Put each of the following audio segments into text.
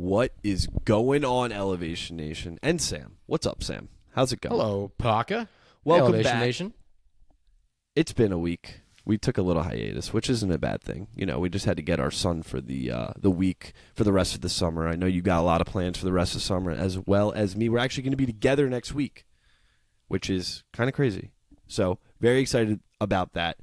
What is going on, Elevation Nation? And Sam. What's up, Sam? How's it going? Hello, Parker. Welcome Elevation back. Nation. It's been a week. We took a little hiatus, which isn't a bad thing. You know, we just had to get our son for the week for the rest of the summer. I know you got a lot of plans for the rest of the summer, as well as me. We're actually going to be together next week, which is kind of crazy. So, very excited about that.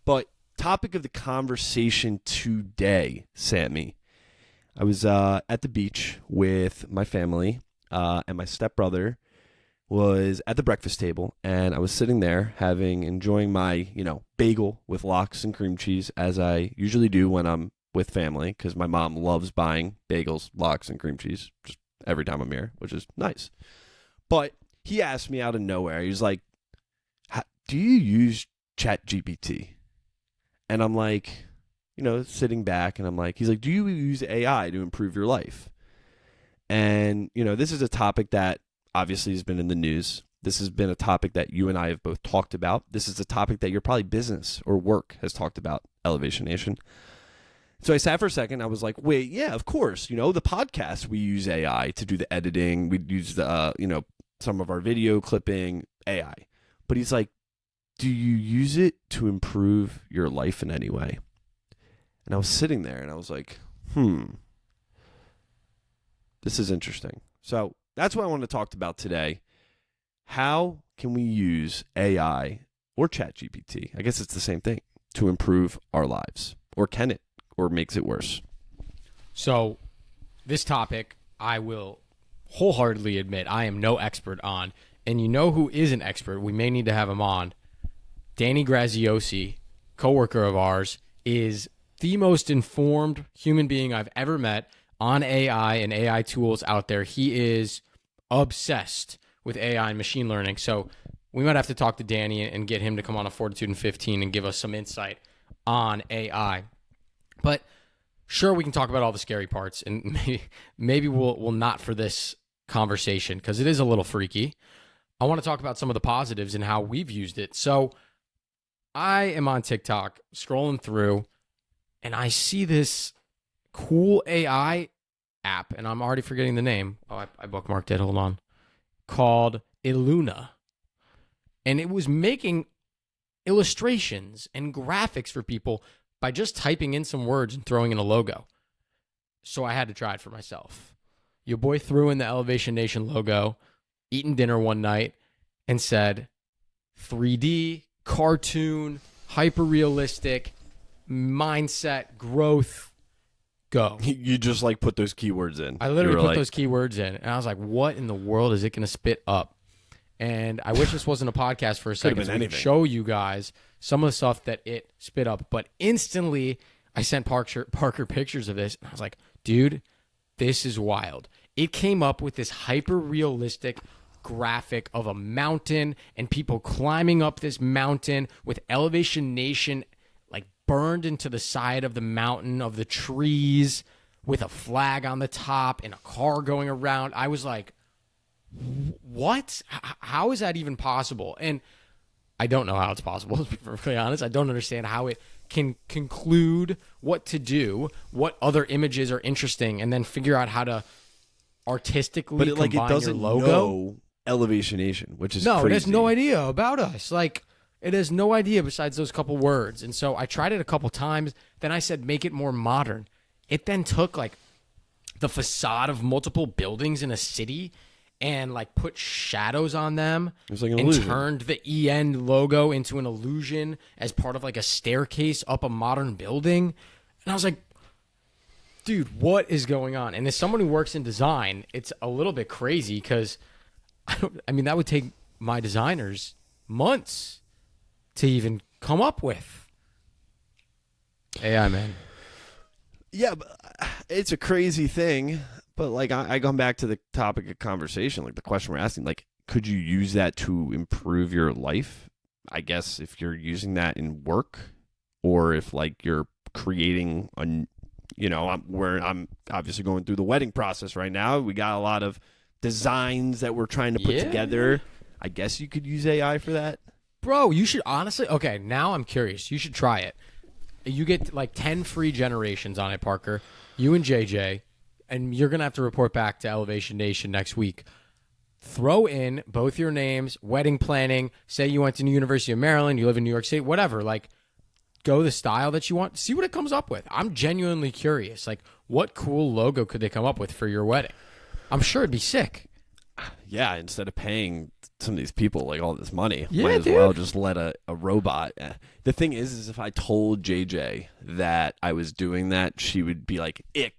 But topic of the conversation today, Sammy. I was at the beach with my family, and my stepbrother was at the breakfast table, and I was sitting there enjoying my, bagel with lox and cream cheese, as I usually do when I'm with family, because my mom loves buying bagels, lox, and cream cheese just every time I'm here, which is nice. But he asked me out of nowhere, he was like, do you use ChatGPT? And I'm like, sitting back, and I'm like, he's like, do you use AI to improve your life? And, this is a topic that obviously has been in the news. This has been a topic that you and I have both talked about. This is a topic that your probably business or work has talked about, Elevation Nation. So I sat for a second. I was like, wait, yeah, of course. The podcast, we use AI to do the editing. We use the, some of our video clipping, AI. But he's like, do you use it to improve your life in any way? And I was sitting there and I was like, this is interesting. So that's what I want to talk about today. How can we use AI or ChatGPT, I guess it's the same thing, to improve our lives? Or can it? Or makes it worse? So this topic, I will wholeheartedly admit I am no expert on. And you know who is an expert? We may need to have him on. Danny Graziosi, coworker of ours, is the most informed human being I've ever met on AI and AI tools out there. He is obsessed with AI and machine learning. So we might have to talk to Danny and get him to come on a Fortitude in 15 and give us some insight on AI. But sure, we can talk about all the scary parts, and maybe we'll not for this conversation because it is a little freaky. I want to talk about some of the positives and how we've used it. So I am on TikTok scrolling through, and I see this cool AI app, and I'm already forgetting the name. Oh, I bookmarked it. Hold on. Called Illuna. And it was making illustrations and graphics for people by just typing in some words and throwing in a logo. So I had to try it for myself. Your boy threw in the Elevation Nation logo, eating dinner one night, and said 3D, cartoon, hyper-realistic, mindset, growth, go. You just put those keywords in. I literally put those keywords in, and I was like, what in the world is it going to spit up? And I wish this wasn't a podcast for a second, so we could show you guys some of the stuff that it spit up. But instantly, I sent Parker pictures of this, and I was like, dude, this is wild. It came up with this hyper-realistic graphic of a mountain and people climbing up this mountain with Elevation Nation burned into the side of the mountain of the trees with a flag on the top and a car going around. I was like, what? How is that even possible? And I don't know how it's possible, to be perfectly honest. I don't understand how it can conclude what to do, what other images are interesting, and then figure out how to artistically combine it doesn't your logo. Know Elevation Nation, which is crazy. It has no idea about us. It has no idea besides those couple words. And so I tried it a couple times. Then I said, make it more modern. It then took the facade of multiple buildings in a city and put shadows on them. It was like an and illusion. Turned the EN logo into an illusion as part of a staircase up a modern building. And I was like, dude, what is going on? And as someone who works in design, it's a little bit crazy because that would take my designers months to even come up with. AI, man. Yeah, but it's a crazy thing. But I come back to the topic of conversation, the question we're asking, could you use that to improve your life? I guess if you're using that in work, or if you're creating I'm obviously going through the wedding process right now. We got a lot of designs that we're trying to put together. I guess you could use AI for that. Bro, you should honestly... Okay, now I'm curious. You should try it. You get 10 free generations on it, Parker. You and JJ. and you're going to have to report back to Elevation Nation next week. Throw in both your names, wedding planning. Say you went to the University of Maryland, you live in New York City, whatever. Like, go the style that you want. See what it comes up with. I'm genuinely curious. Like, what cool logo could they come up with for your wedding? I'm sure it'd be sick. Yeah, instead of paying some of these people like all this money, Yeah, might as dude. well just let a robot. The thing is if I told JJ that I was doing that, she would be like, "Ick,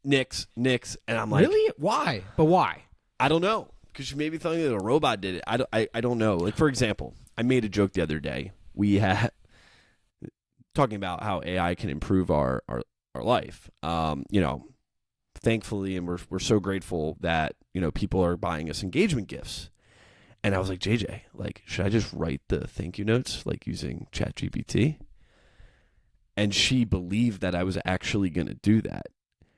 nix," and I'm like, Really? Why? But why? I don't know, because she may be telling me that a robot did it. I don't know. Like, for example, I made a joke the other day. We had talking about how AI can improve our life. Thankfully, and we're so grateful that people are buying us engagement gifts. And I was like, JJ, like, should I just write the thank you notes like using ChatGPT? And she believed that I was actually going to do that.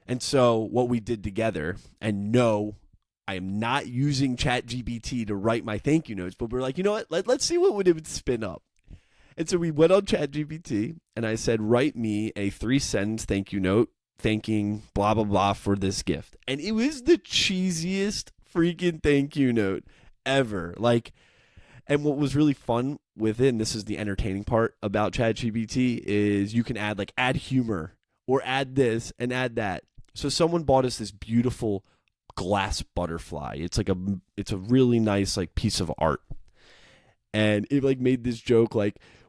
And so what we did together, and no, I am not using ChatGPT to write my thank you notes, but we're like, you know what? Let's see what it would spin up. And so we went on ChatGPT, and I said, write me a 3-sentence thank you note thanking blah, blah, blah for this gift. And it was the cheesiest freaking thank you note ever. Like, and what was really fun with it, and this is the entertaining part about ChatGPT, is you can add humor or add this and add that. So someone bought us this beautiful glass butterfly. It's a really nice piece of art. And it made this joke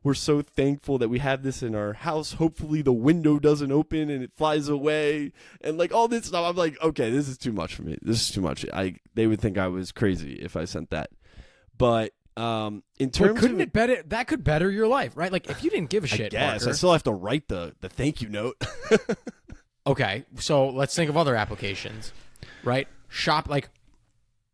we're so thankful that we have this in our house. Hopefully the window doesn't open and it flies away and all this stuff. I'm like, okay, this is too much for me. This is too much. They would think I was crazy if I sent that. But in terms couldn't of it better? That could better your life, right? Like, if you didn't give a shit, yes, Parker, I still have to write the thank you note. okay, so let's think of other applications, right? Shop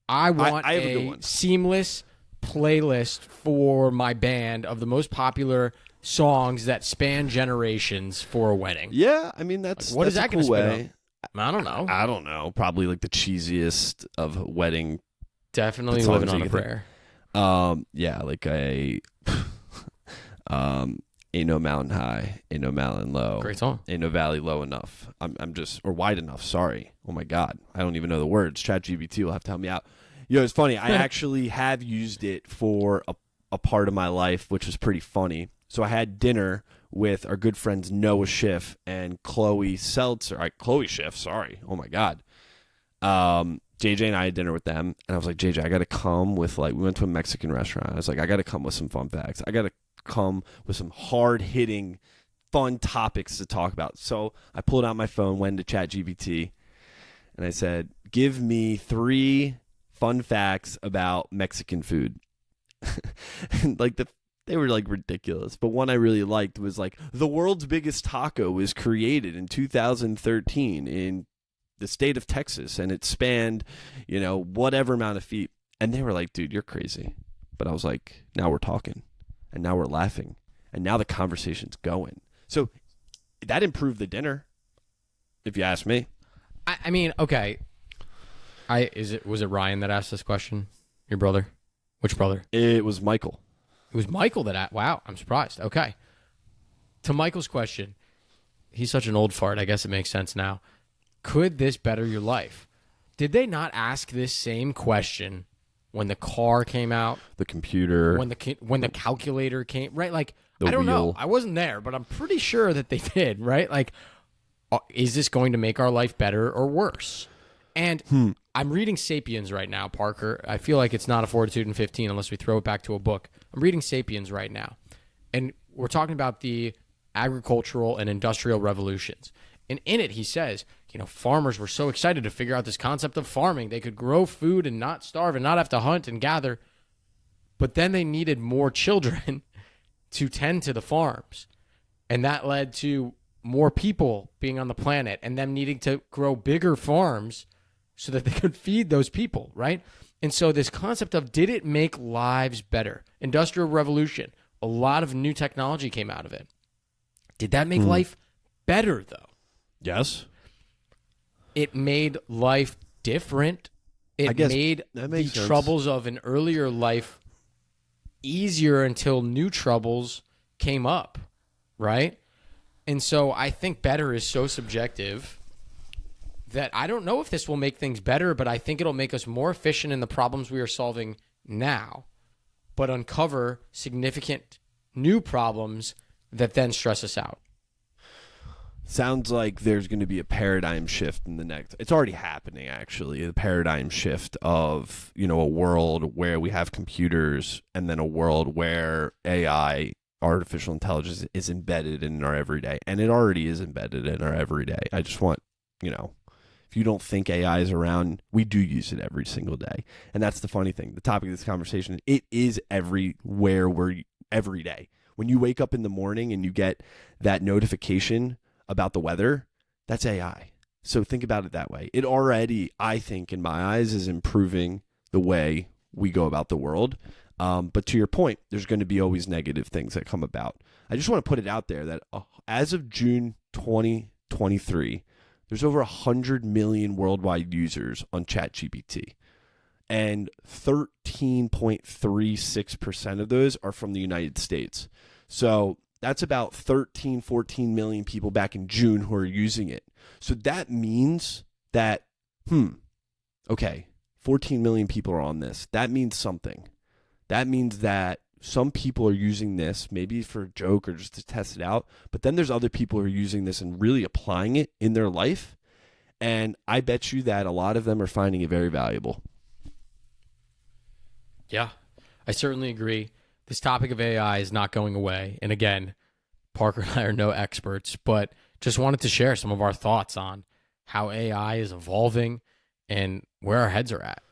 I want I have a good a one. seamless playlist for my band of the most popular songs that span generations for a wedding. Yeah, I mean that's What is that's that a going to cool spin way. up? I don't know. I don't know. Probably the cheesiest of wedding. Definitely the living songs on that a you think- prayer. Ain't no mountain high, ain't no mountain low. Great song. Ain't no valley low enough. I'm just, or wide enough. Sorry. Oh my God. I don't even know the words. ChatGPT will have to help me out. It's funny. I actually have used it for a part of my life, which was pretty funny. So I had dinner with our good friends Noah Schiff and Chloe Seltzer. Chloe Schiff, sorry. Oh my God. JJ and I had dinner with them, and I was like, JJ, I got to come with we went to a Mexican restaurant. I was like, I got to come with some fun facts. I got to come with some hard-hitting, fun topics to talk about. So I pulled out my phone, went to ChatGPT, and I said, give me 3 fun facts about Mexican food. And they were ridiculous. But one I really liked was the world's biggest taco was created in 2013 in the state of Texas, and it spanned, whatever amount of feet. And they were like, dude, you're crazy. But I was like, now we're talking, and now we're laughing, and now the conversation's going. So that improved the dinner, if you ask me. I mean, okay. Was it Ryan that asked this question? Your brother? Which brother? It was Michael. It was Michael that asked. Wow, I'm surprised. Okay. To Michael's question, he's such an old fart. I guess it makes sense now. Could this better your life? Did they not ask this same question when the car came out? The computer. When the calculator came, right? The I don't know. wheel. I wasn't there, but I'm pretty sure that they did, right? Is this going to make our life better or worse? And I'm reading Sapiens right now, Parker. I feel like it's not a Fortitude in 15 unless we throw it back to a book. I'm reading Sapiens right now. And we're talking about the agricultural and industrial revolutions. And in it, he says, farmers were so excited to figure out this concept of farming. They could grow food and not starve and not have to hunt and gather. But then they needed more children to tend to the farms. And that led to more people being on the planet and them needing to grow bigger farms so that they could feed those people, right? And so this concept of, did it make lives better? Industrial revolution, a lot of new technology came out of it. Did that make life better, though? Yes. It made life different. I It guess made that the makes sense. troubles of an earlier life easier until new troubles came up, right? And so I think better is so subjective that I don't know if this will make things better, but I think it'll make us more efficient in the problems we are solving now, but uncover significant new problems that then stress us out. Sounds like there's going to be a paradigm shift in the next. It's already happening, actually. The paradigm shift of, a world where we have computers and then a world where AI, artificial intelligence, is embedded in our everyday. And it already is embedded in our everyday. I just want, if you don't think AI is around, we do use it every single day. And that's the funny thing. The topic of this conversation, it is everywhere, every day. When you wake up in the morning and you get that notification about the weather, that's AI. So think about it that way. It already, I think, in my eyes, is improving the way we go about the world. But to your point, there's going to be always negative things that come about. I just want to put it out there that as of June 2023, there's over 100 million worldwide users on ChatGPT. And 13.36% of those are from the United States. So that's about 13, 14 million people back in June who are using it. So that means that, 14 million people are on this. That means something. That means that some people are using this maybe for a joke or just to test it out. But then there's other people who are using this and really applying it in their life. And I bet you that a lot of them are finding it very valuable. Yeah, I certainly agree. This topic of AI is not going away. And again, Parker and I are no experts, but just wanted to share some of our thoughts on how AI is evolving and where our heads are at.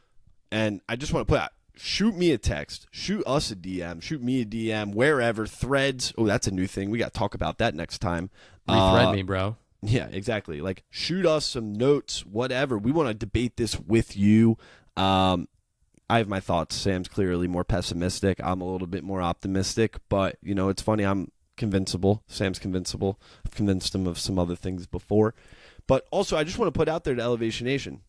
And I just want to put out, shoot me a text, shoot us a DM, shoot me a DM, wherever, Threads. Oh, that's a new thing. We got to talk about that next time. Rethread me, bro. Yeah, exactly. Like, shoot us some notes, whatever. We want to debate this with you. I have my thoughts. Sam's clearly more pessimistic. I'm a little bit more optimistic, but it's funny. I'm convincible. Sam's convincible. I've convinced him of some other things before, but also I just want to put out there to Elevation Nation,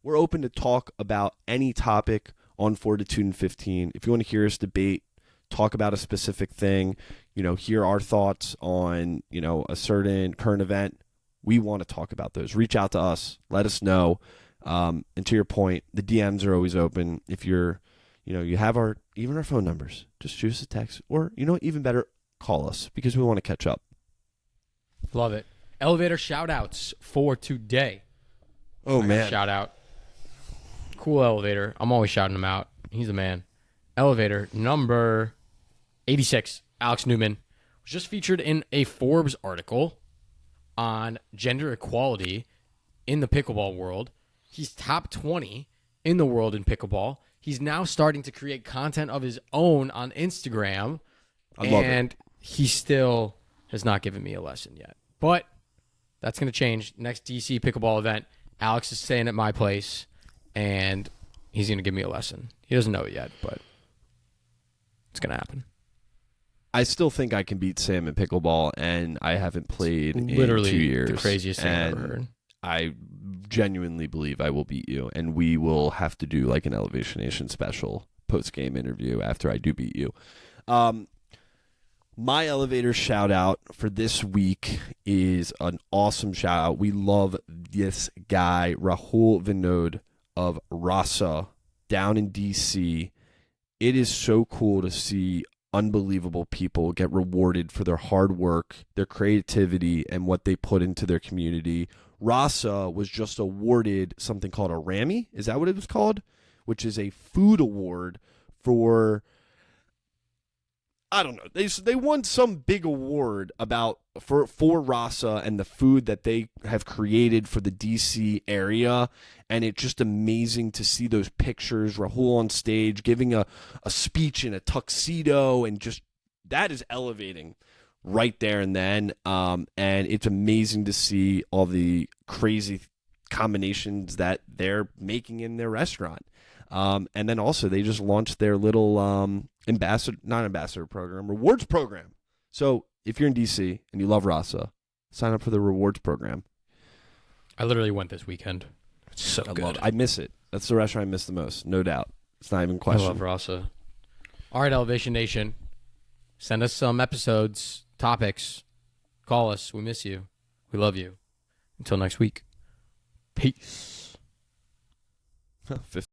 we're open to talk about any topic on Fortitude and 15. If you want to hear us debate, talk about a specific thing, hear our thoughts on, a certain current event, we want to talk about those. Reach out to us. Let us know. And to your point, the DMs are always open. If you're, you have even our phone numbers, just shoot us a text, or even better, call us, because we want to catch up. Love it. Elevator shout outs for today. Oh, man. Shout out. Cool elevator. I'm always shouting him out. He's a man. Elevator number 86, Alex Newman, was just featured in a Forbes article on gender equality in the pickleball world. He's top 20 in the world in pickleball. He's now starting to create content of his own on Instagram. I love it. And he still has not given me a lesson yet. But that's going to change. Next DC pickleball event, Alex is staying at my place, and he's going to give me a lesson. He doesn't know it yet, but it's going to happen. I still think I can beat Sam in pickleball, and I haven't played Literally in 2 years. the craziest thing I've ever heard. I genuinely believe I will beat you, and we will have to do like an Elevation Nation special post-game interview after I do beat you. My elevator shout out for this week is an awesome shout out. We love this guy, Rahul Vinod of Rasa down in DC. It is so cool to see unbelievable people get rewarded for their hard work, their creativity, and what they put into their community. Rasa was just awarded something called a Rammy. Is that what it was called? Which is a food award for, I don't know. They won some big award for Rasa and the food that they have created for the DC area. And it's just amazing to see those pictures. Rahul on stage giving a speech in a tuxedo, and just that is elevating right there and then. And it's amazing to see all the crazy combinations that they're making in their restaurant. And then also they just launched their little rewards program. So if you're in DC and you love Rasa, sign up for the rewards program. I literally went this weekend. It's so good. I miss it. That's the restaurant I miss the most, no doubt. It's not even a question. I love Rasa. All right, Elevation Nation. Send us some episodes, topics. Call us. We miss you. We love you. Until next week. Peace. 50